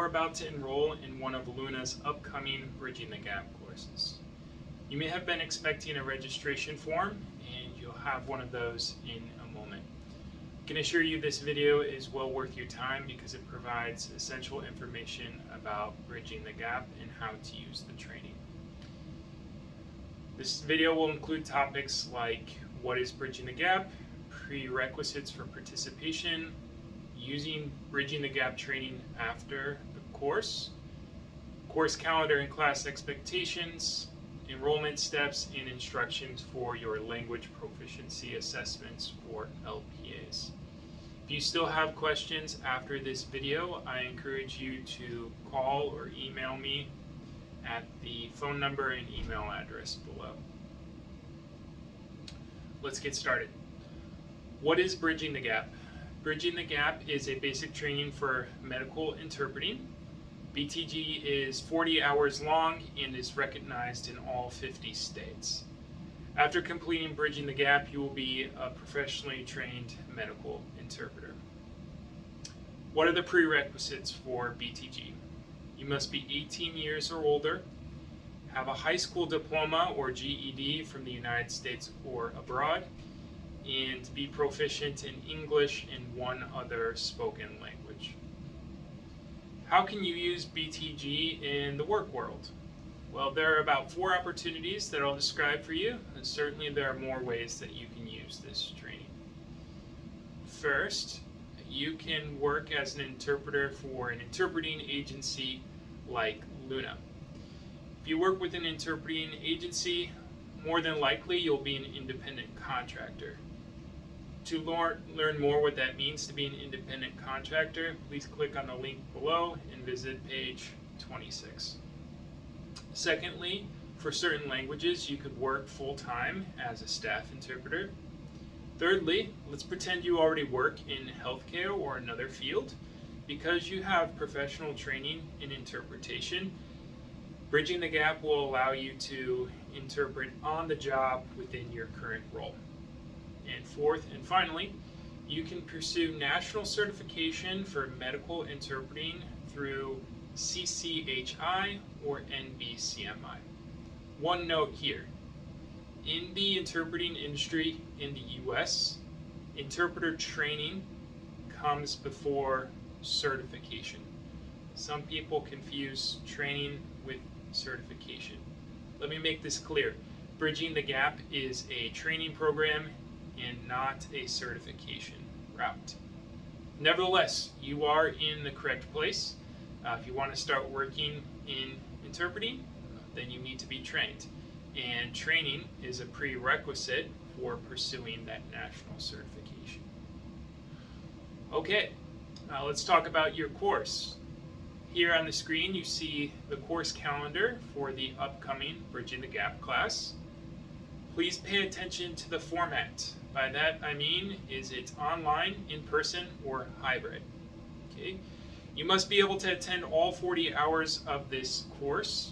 you're about to enroll in one of Luna's upcoming Bridging the Gap courses. You may have been expecting a registration form, and you'll have one of those in a moment. I can assure you this video is well worth your time because it provides essential information about Bridging the Gap and how to use the training. This video will include topics like what is Bridging the Gap, prerequisites for participation, using Bridging the Gap training after the course calendar and class expectations, enrollment steps, and instructions for your language proficiency assessments or LPAs. If you still have questions after this video, I encourage you to call or email me at the phone number and email address below. Let's get started. What is Bridging the Gap? Bridging the Gap is a basic training for medical interpreting. BTG is 40 hours long and is recognized in all 50 states. After completing Bridging the Gap, you will be a professionally trained medical interpreter. What are the prerequisites for BTG? You must be 18 years or older, have a high school diploma or GED from the United States or abroad, and be proficient in English and one other spoken language. How can you use BTG in the work world? Well, there are about 4 opportunities that I'll describe for you, and certainly there are more ways that you can use this training. First, you can work as an interpreter for an interpreting agency like Luna. If you work with an interpreting agency, more than likely you'll be an independent contractor. To learn more what that means to be an independent contractor, please click on the link below and visit page 26. Secondly, for certain languages, you could work full-time as a staff interpreter. Thirdly, let's pretend you already work in healthcare or another field. Because you have professional training in interpretation, Bridging the Gap will allow you to interpret on the job within your current role. And fourth and finally, you can pursue national certification for medical interpreting through CCHI or NBCMI. One note here, in the interpreting industry in the US, interpreter training comes before certification. Some people confuse training with certification. Let me make this clear. Bridging the Gap is a training program and not a certification route. Nevertheless, you are in the correct place. If you want to start working in interpreting, then you need to be trained. And training is a prerequisite for pursuing that national certification. Okay, let's talk about your course. Here on the screen you see the course calendar for the upcoming Bridging the Gap class. Please pay attention to the format. By that I mean, is it online, in person, or hybrid? Okay. You must be able to attend all 40 hours of this course.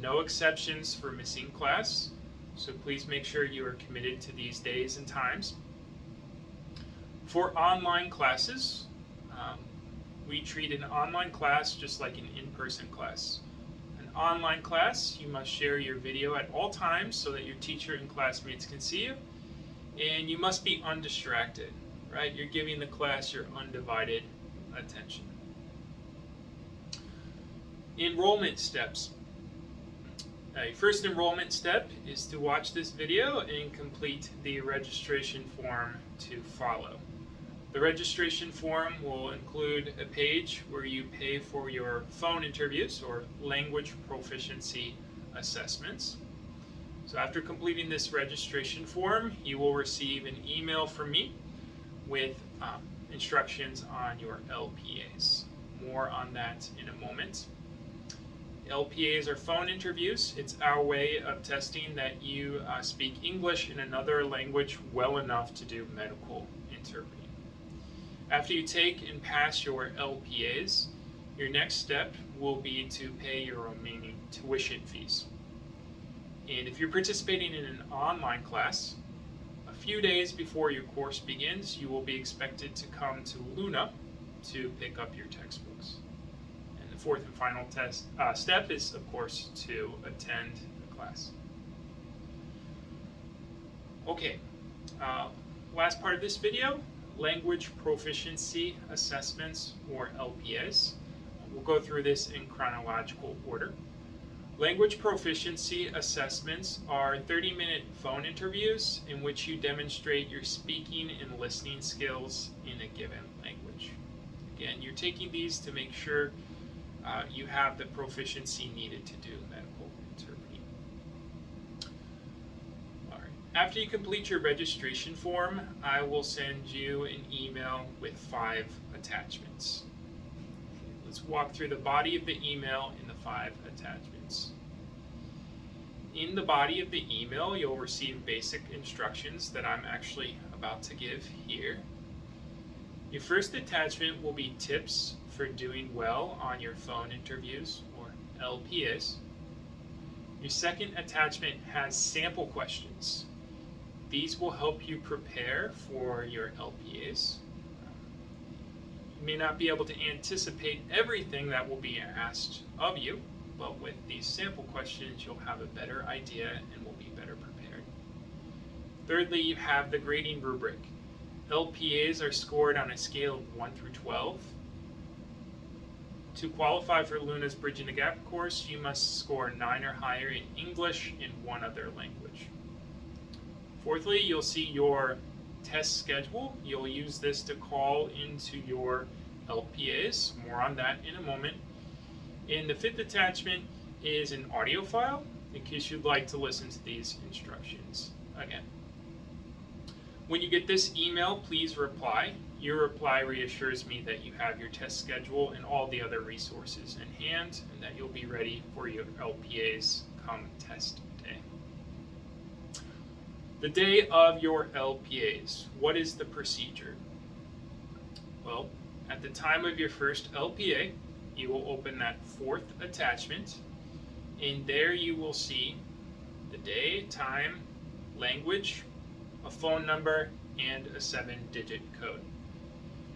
No exceptions for missing class. So please make sure you are committed to these days and times. For online classes, we treat an online class just like an in-person class. An online class, you must share your video at all times so that your teacher and classmates can see you. And you must be undistracted, right? You're giving the class your undivided attention. Enrollment steps. First enrollment step is to watch this video and complete the registration form to follow. The registration form will include a page where you pay for your phone interviews or language proficiency assessments. So after completing this registration form, you will receive an email from me with instructions on your LPAs. More on that in a moment. LPAs are phone interviews. It's our way of testing that you speak English in another language well enough to do medical interpreting. After you take and pass your LPAs, your next step will be to pay your remaining tuition fees. And if you're participating in an online class, a few days before your course begins, you will be expected to come to Luna to pick up your textbooks. And the fourth and final step is, of course, to attend the class. Okay, last part of this video, language proficiency assessments, or LPAs. We'll go through this in chronological order. Language proficiency assessments are 30-minute phone interviews in which you demonstrate your speaking and listening skills in a given language. Again, you're taking these to make sure you have the proficiency needed to do medical interpreting. All right. After you complete your registration form, I will send you an email with 5 attachments. Let's walk through the body of the email and the 5 attachments. In the body of the email, you'll receive basic instructions that I'm actually about to give here. Your first attachment will be tips for doing well on your phone interviews, or LPAs. Your second attachment has sample questions. These will help you prepare for your LPAs. You may not be able to anticipate everything that will be asked of you, but with these sample questions, you'll have a better idea and will be better prepared. Thirdly, you have the grading rubric. LPAs are scored on a scale of 1 through 12. To qualify for Luna's Bridging the Gap course, you must score 9 or higher in English and 1 other language. Fourthly, you'll see your test schedule. You'll use this to call into your LPAs. More on that in a moment. And the 5th attachment is an audio file in case you'd like to listen to these instructions again. When you get this email, please reply. Your reply reassures me that you have your test schedule and all the other resources in hand, and that you'll be ready for your LPAs come test day. The day of your LPAs, what is the procedure? Well, at the time of your first LPA, you will open that 4th attachment, and there you will see the day, time, language, a phone number, and a 7-digit code.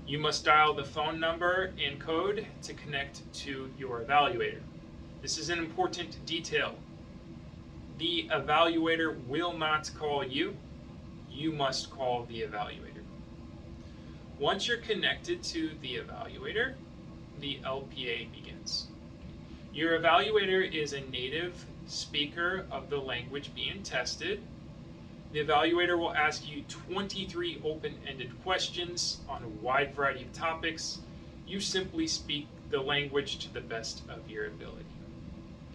You must dial the phone number and code to connect to your evaluator. This is an important detail. The evaluator will not call you. You must call the evaluator. Once you're connected to the evaluator, the LPA begins. Your evaluator is a native speaker of the language being tested. The evaluator will ask you 23 open-ended questions on a wide variety of topics. You simply speak the language to the best of your ability.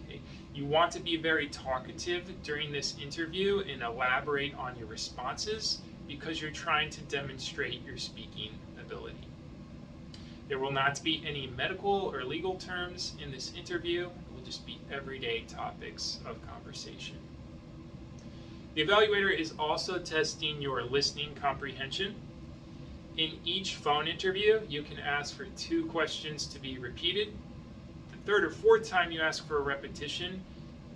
Okay? You want to be very talkative during this interview and elaborate on your responses because you're trying to demonstrate your speaking ability. There will not be any medical or legal terms in this interview. It will just be everyday topics of conversation. The evaluator is also testing your listening comprehension. In each phone interview, you can ask for 2 questions to be repeated. The 3rd or 4th time you ask for a repetition,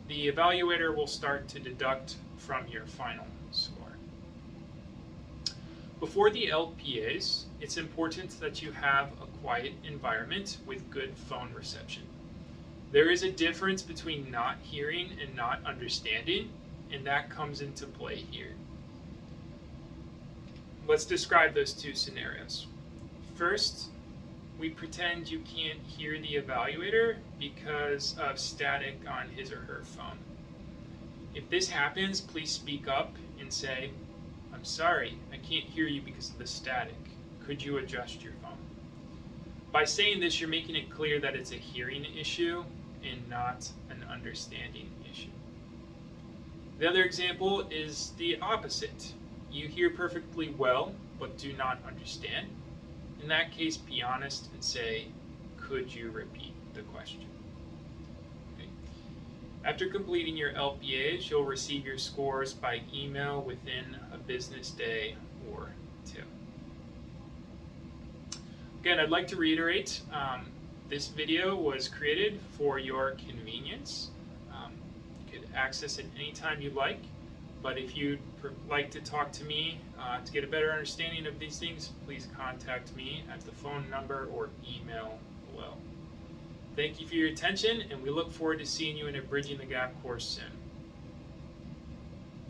the evaluator will start to deduct from your final score. Before the LPAs, it's important that you have a quiet environment with good phone reception. There is a difference between not hearing and not understanding, and that comes into play here. Let's describe those 2 scenarios. First, we pretend you can't hear the evaluator because of static on his or her phone. If this happens, please speak up and say, "I'm sorry, I can't hear you because of the static. Could you adjust your phone?" By saying this, you're making it clear that it's a hearing issue and not an understanding issue. The other example is the opposite. You hear perfectly well, but do not understand. In that case, be honest and say, "Could you repeat the question?" Okay. After completing your LPAs, you'll receive your scores by email within a business day or 2. Again, I'd like to reiterate, this video was created for your convenience. You could access it anytime you like, but if you'd like to talk to me to get a better understanding of these things, please contact me at the phone number or email below. Thank you for your attention, and we look forward to seeing you in a Bridging the Gap course soon.